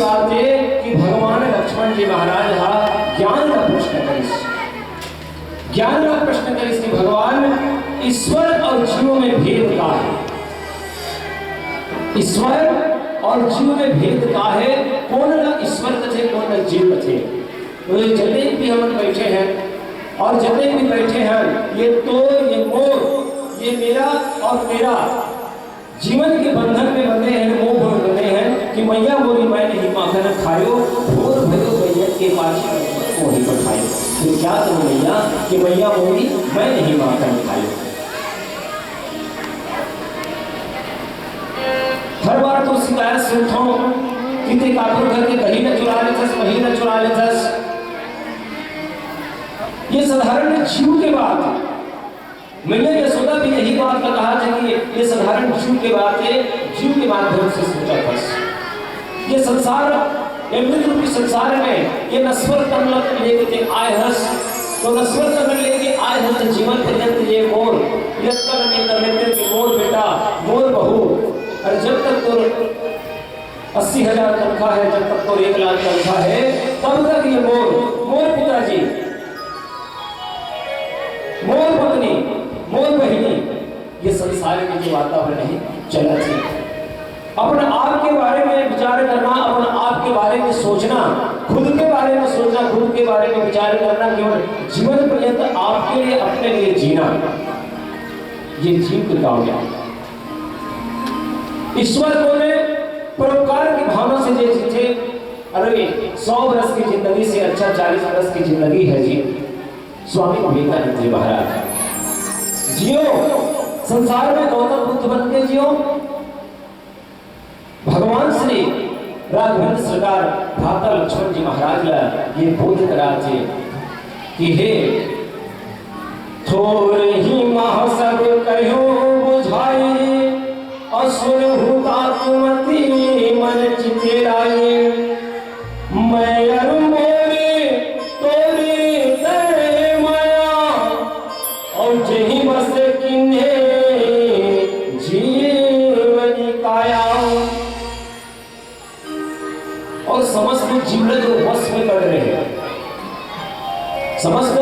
बात है कि भगवान लक्ष्मण जी महाराज ज्ञान का प्रश्न करिस, ज्ञान का प्रश्न करिस कि भगवान ईश्वर और जीव में भेद का है, ईश्वर और जीव में भेद का है, कौन ना ईश्वर थे कौन ना जीव थे। तो ये जितने भी हम बैठे हैं और जितने भी बैठे हैं, ये तो ये मोर, ये मेरा और मेरा जीवन के बंधन में बंधे हैं, मोह में बंधे हैं कि मैया बोली मैं नहीं माखन खायो, भोर भयो मैया के पाछे मोही पठायो। तो क्या करूं मैया कि मैया बोली मैं नहीं माखन खायो। हर बार तो शिकायत सुनता हूं कि कापुर घर के दही न चुरा लेथस, मही न चुरा लेथस। ये साधारण जीव के बात है। मैंने यशोदा भी यही बात का कहा था कि ये साधारण जीव के बात है, जीव के माध्यम से सोचा बस। ये संसार, ये मृत्यु रूपी संसार में ये नश्वर तन लेके आए हस, तो नश्वर तन लेके आए हस जीवन पर्यंत ये मोर यत्कर नहीं करने के मोर बेटा मोर बहू। और जब तक तो 80,000 तनख्वाह है, जब तक तो 1 लाख तनख्वाह है, तब तक ये मोर पिताजी, मोर पत्नी, मोर बहिनी, ये संसार में जो वातावरण है चला थे। अपने आप के बारे में विचार करना, अपने आप के बारे में सोचना, खुद के बारे में सोचना, खुद के बारे में विचार करना, केवल जीवन पर्यंत आपके लिए अपने लिए जीना, ये जीव का काम है। ईश्वर को ने परोपकार की भावना से जैसे थे, अरे 100 वर्ष की जिंदगी से अच्छा 40 वर्ष की जिंदगी है जी। स्वामी विवेकानंद जी महाराज जियो संसार में गौतम बुद्ध बन के जियो। भगवान श्री राघवेंद्र सरकार भ्राता लक्ष्मण जी महाराज ला ये बोध करा थे कि हे थोड़े ही माह सब कहो बुझाई, असुर हुआ तुमती मन चितेराई। मैं अरु मोरे तोरे तय माया, और जही बस किन्हे जीवनी काया। और समस्त जीवन को वश में कर रहे हैं, समस्त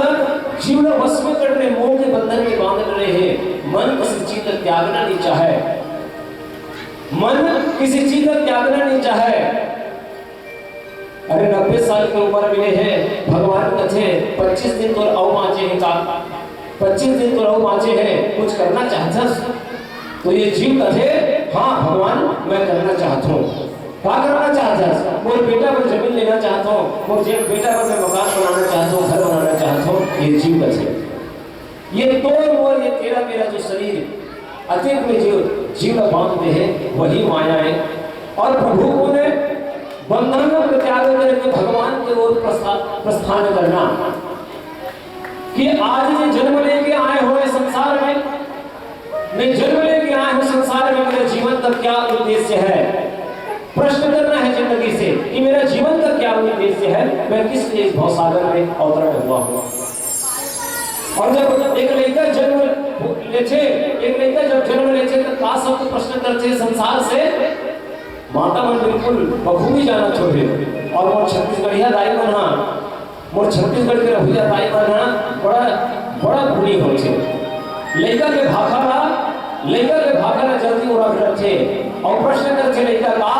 जीवन वश में कर रहे, मोह के बंधन में बांध रहे हैं। मन किसी चीज का त्यागना नहीं चाहे, मन किसी चीज का त्यागना नहीं चाहे। अरे 90 साल की उम्र मिले हैं, भगवान कथे 25 दिन तो और बाँचे हैं का, 25 दिन तो और बाँचे हैं, कुछ करना चाहता तो ये जीव कथे हाँ भगवान मैं करना चाहता हूँ। क्या करना चाहता है? मोर बेटा पर जमीन लेना चाहता हूँ, मोर बेटा पर मैं मकान बनाना चाहता हूँ, घर बनाना चाहता हूँ। ये जीव कथे ये तो मोर ये तेरा मेरा जो शरीर अतीत में जो जीव बांधते हैं वही माया है। और प्रभु को ने बंधनों को त्याग करके भगवान की ओर प्रस्थान करना कि आज ये जन्म लेके आए हुए संसार में, मैं जन्म लेके आए हूँ संसार में, मेरे जीवन का क्या उद्देश्य है? प्रश्न करना है जिंदगी से कि मेरा जीवन का क्या उद्देश्य है, मैं किस लिए इस भवसागर में अवतरण हुआ हूँ। और जब एक लड़का जन्म लेते, एक लड़का जब जन्म लेते तो का सब प्रश्न करते संसार से माता मन बिल्कुल बखूबी जाना छोड़े। और मोर छत्तीसगढ़िया दाई बना, मोर छत्तीसगढ़ के रहुआ दाई बना बड़ा भूली हो छे। लड़का के भाखा जल्दी उड़ा करते और प्रश्न करते लड़का का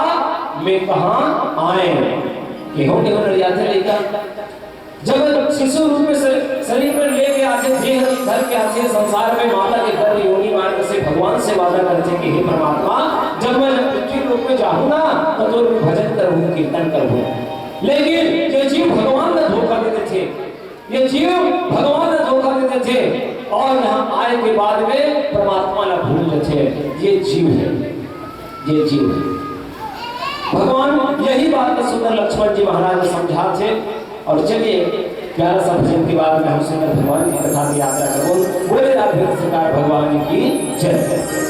मैं कहाँ आए के हो के लड़िया थे। लड़का जब शिशु रूप में शरीर में लेके आते, देह धर के आते संसार में, माता के गर्भ योनि मार्ग से भगवान से वादा करते कि हे परमात्मा जब मैं पृथ्वी रूप में जाऊँ ना तो मैं भजन करूँ, कीर्तन करूँ। लेकिन ये जीव भगवान ने धोखा देते थे, ये जीव भगवान ने धोखा देते थे और यहाँ आए के बाद में परमात्मा ने भूल थे। ये जीव है, ये जीव है। भगवान यही बात को सुंदर लक्ष्मण जी महाराज ने समझा थे। और चलिए प्यारा सा भजन के बाद में हम सुंदर भगवान की कथा की यात्रा करो। बोले राधेश्याम सरकार भगवान की जय।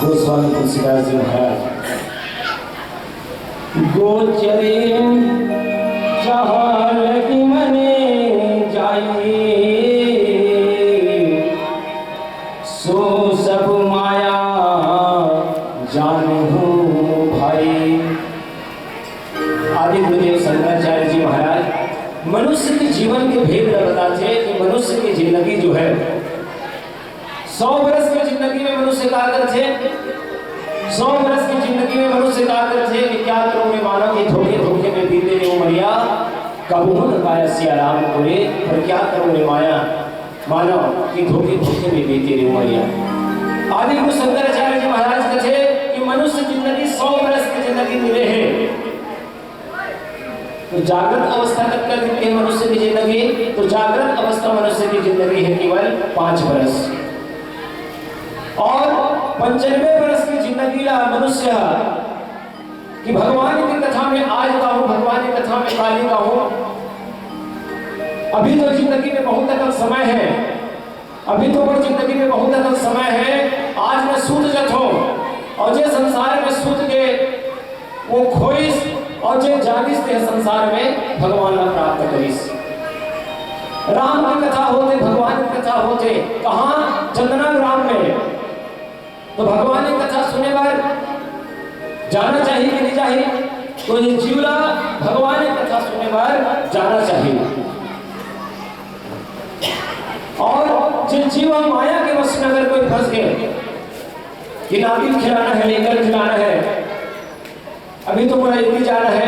गोस्वामी तुलसीदास जी महाराज गोचरे जहाँ लगी मने जाइए सो सब माया जानू भाई। आदि गुरुदेव शंकराचार्य जी महाराज मनुष्य के जीवन के भेद बताते हैं कि मनुष्य की जिंदगी जो है 100 वर्ष की जिंदगी में मनुष्य का करते 100 वर्ष की जिंदगी में मनुष्य का करते कि क्या करूं मैं मानव की धोखे धोखे में बीते रे उमरिया कबहू न पाया सिया राम कोरे पर क्या करूं रे माया मानव की धोखे धोखे में बीते रे उमरिया। आदि गुरु शंकराचार्य जी महाराज कहते कि मनुष्य जिंदगी 100 वर्ष की जिंदगी मिले है तो जागृत अवस्था तक कर देते हैं मनुष्य की जिंदगी। तो जागृत अवस्था मनुष्य की जिंदगी है केवल 5 वर्ष और 95 वर्ष की जिंदगी ला मनुष्य कि भगवान की कथा में आज का हूं भगवान की कथा में काली का हूं। अभी तो जिंदगी में बहुत तक समय है अभी तो जिंदगी में बहुत तक समय है। आज मैं सूत जत हूं और जे संसार में सूत के वो खोइस और जे जागिस ते संसार में भगवान ला प्राप्त करिस। राम की कथा होते भगवान की कथा होते कहां चंदना ग्राम में तो भगवान की कथा सुने बार जाना चाहिए कि नहीं चाहिए। तो ये जीवला भगवान की कथा सुने बार जाना चाहिए। और जिन जीव माया के वश में अगर कोई फंस गए कि नातिन खिलाना है लेकर खिलाना है अभी तो पूरा यदि जाना है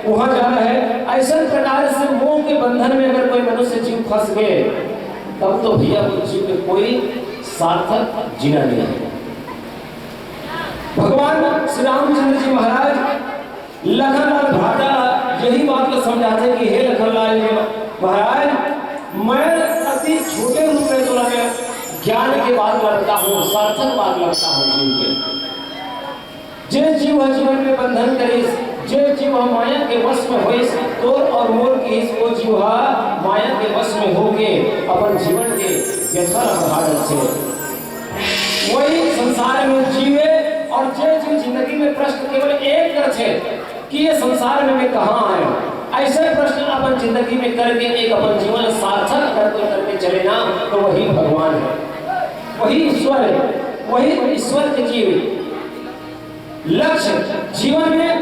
वहां जाना है ऐसा प्रकार से मोह के बंधन में अगर कोई मनुष्य जीव फंस गए तब तो भैया उस जीव में कोई सार्थक जीना नहीं है। भगवान श्री रामचंद्र जी महाराज लखनलाल भ्राता यही बात को समझाते कि हे लखनलाल महाराज मैं अति छोटे रूप में तुला में ज्ञान के बात लगता हूँ सार्थक बात लगता हूँ जीव के। जे जीव जीवन में बंधन करिस जे जीव माया के वश में होइस तोर और मोर की वो जीव माया के वश में होके अपन जीवन के व्यथा बढ़ाने से वही संसार में जीवे। और जे जीव जिंदगी में प्रश्न केवल एक करते कि ये संसार में मैं कहाँ आया ऐसे प्रश्न अपन जिंदगी में करके एक अपन जीवन सार्थक करके चले ना तो वही भगवान है वही ईश्वर है वही ईश्वर के जीव। लक्ष्य जीवन में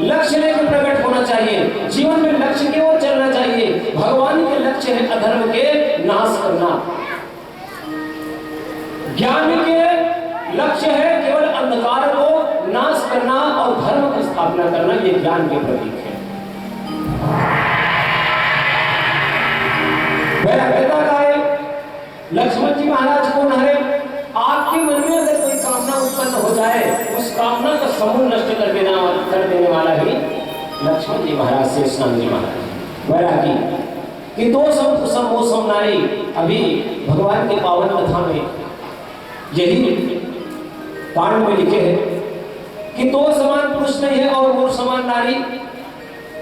लक्ष्य लेकर प्रकट होना चाहिए जीवन में लक्ष्य की ओर चलना चाहिए। भगवान के लक्ष्य है अधर्म के नाश करना ज्ञान के लक्ष्य है केवल अंधकार को नाश करना और धर्म की स्थापना करना ये ज्ञान के प्रतीक है। मेरा पिता का है लक्ष्मण जी महाराज कौन है आपके मन में अगर कोई कामना उत्पन्न हो जाए उस कामना का समूह नष्ट कर देने वाला ही लक्ष्मण जी महाराज शेषनाग जी महाराज वैरागी कि दो सम नारी अभी भगवान के पावन कथा में यही कांड में लिखे हैं कि दो समान पुरुष नहीं है और वो समान नारी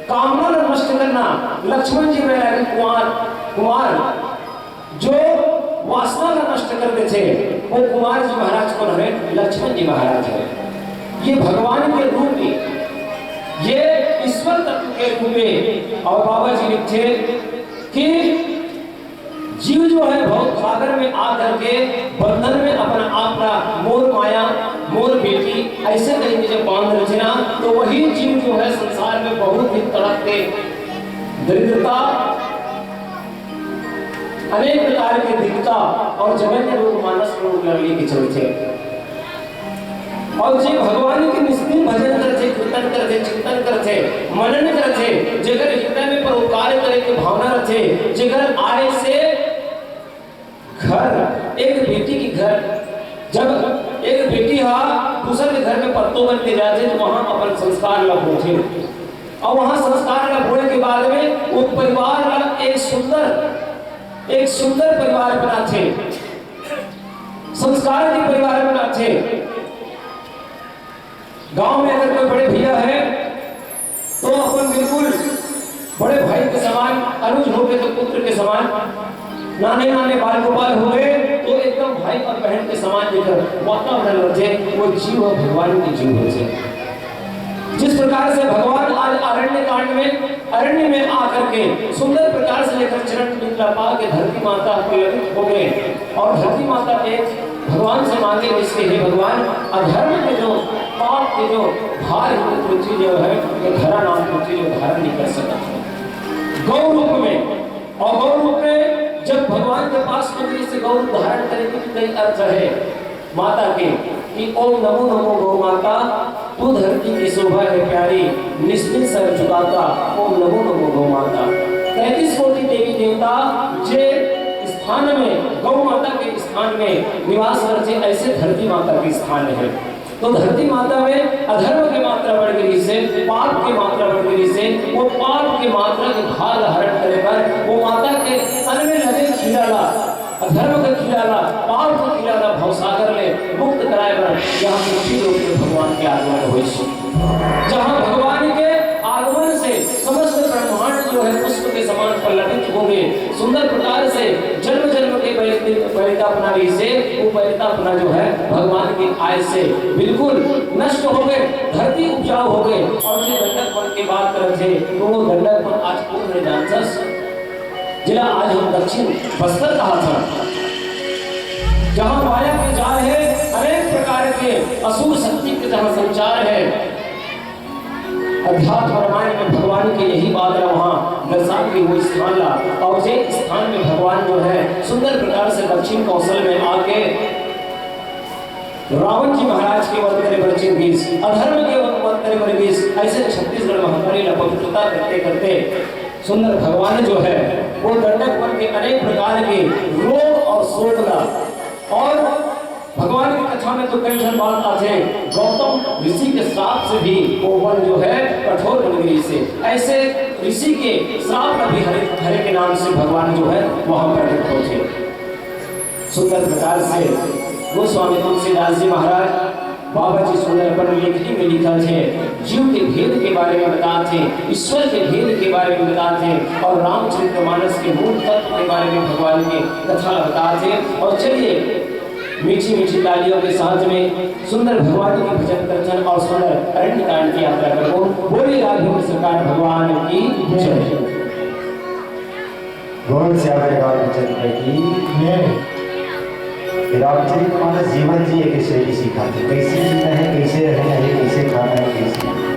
कामना नष्ट करना। लक्ष्मण जी वैरागी कुमार जो वासना का नष्ट करते थे वो कुमार जी महाराज कौन है लक्ष्मण जी महाराज है। ये भगवान के रूप में ये ईश्वर तत्व के रूप में। और बाबा जी लिखते कि जीव जो है बहुत सागर में आकर के बंधन में अपना आपका मोर माया मोर बेटी ऐसे कहीं जब बांध रहे ना तो वही जीव जो है संसार में बहुत ही तड़पते दरिद्रता अनेक प्रकार की दिक्कता और जगन्य रोग मानस रोग लड़ने के चलते और जे भगवान के निस्तीन भजन करते कीर्तन करते चिंतन करते मनन करते जगह हृदय में परोपकार करे की भावना रखे जगह आए से घर एक बेटी की घर जब एक बेटी दूसरे के घर में पत्तों बनते जाते तो वहां अपन संस्कार लग होते और वहां संस्कार लग होने के बाद में वो परिवार एक सुंदर परिवार बनाते संस्कार के परिवार बनाते। गांव में अगर कोई बड़े भैया है तो अपन बिल्कुल बड़े भाई के समान अनुज हो गए तो पुत्र के समान नाने नाने बाल गोपाल हो गए तो एकदम भाई और बहन के समान लेकर वातावरण रचे वो जीव भगवान के जीव होते। जिस प्रकार से भगवान आज अरण्य में आकर के सुंदर प्रकार से लेकर चरण बिंद्रा पा के धरती माता प्रेरित हो गए और धरती माता एक भगवान से मांगे इसके हे भगवान अधर्म के जो पाप के जो भार पृथ्वी जो है ये धरा नाम पृथ्वी जो धारण नहीं कर सकता गौ रूप में। और गौ रूप में जब भगवान के पास नगरी से गौ धारण करने की कई अर्थ है माता के कि ओम नमो नमो गौ माता तू धरती की शोभा है प्यारी निश्चित सर झुकाता ओम नमो नमो गौ माता। 33 कोटि देवी देवता जे स्थान में गौ माता के स्थान में निवास करते ऐसे धरती माता के स्थान है। तो धरती माता में अधर्म की मात्रा बढ़ गई से पाप की मात्रा बढ़ गई से वो पाप की मात्रा के भार हरण करे पर वो माता के तन में लगे खिलाला अधर्म का खिलाला पाप का खिलाला भवसागर में मुक्त कराए पर यहाँ मुक्ति लोग में भगवान के आगमन हुई जहाँ भगवान के आगमन से समस्त ब्रह्मांड जो है पुष्प के समान पल्लवित हो गए सुंदर प्रकार से जन्म जन्म के वैरितापना से वो वैरितापना जो है भगवान की आय से बिल्कुल नष्ट हो गए धरती उपजाऊ हो गए। और जो दंडक वन की बात कर थे तो वो दंडक वन आज पूर्ण जानस जिला आज हम दक्षिण बस्तर कहा था जहाँ माया के जाल है अनेक प्रकार के असुर शक्ति के जहाँ संचार है अध्यात्म रामायण में भगवान की यही बात है वहाँ दर्शा के वो स्थान ला और जे स्थान में भगवान जो है सुंदर प्रकार से दक्षिण कौशल में आके रावण जी महाराज के वध करे बच्चे बीस अधर्म के वध करे बड़े बीस ऐसे छत्तीसगढ़ महाकाली पवित्रता करते करते सुंदर भगवान जो है वो दंडक वन के अनेक प्रकार के रोग और शोक ला और भगवान की कथा में तो कई जन बात आते हैं गौतम ऋषि के श्राप से भी वो वन जो है कठोर बन गई से ऐसे ऋषि के श्राप का भी हरे के नाम से भगवान जो है वहां प्रकट होते सुंदर प्रकार से गोस्वामी तुलसीदास जी महाराज बाबा जी सुंदर पर लेखनी में लिखा थे जीव के भेद के बारे में बताते थे ईश्वर के भेद के बारे में बताते थे और रामचरितमानस के मूल तत्व के बारे में भगवान की कथा बताते थे। और चलिए मीठी मीठी तालियों के साथ में सुंदर भगवान की भजन कीर्तन और सुंदर अरण्य कांड की यात्रा करो बोले राघव सरकार भगवान की जय। गौर से रामचंद्र की रामचरितमानस जीवन जी एक शैली सिखाते कैसे जीना है कैसे रहना है कैसे खाना है कैसे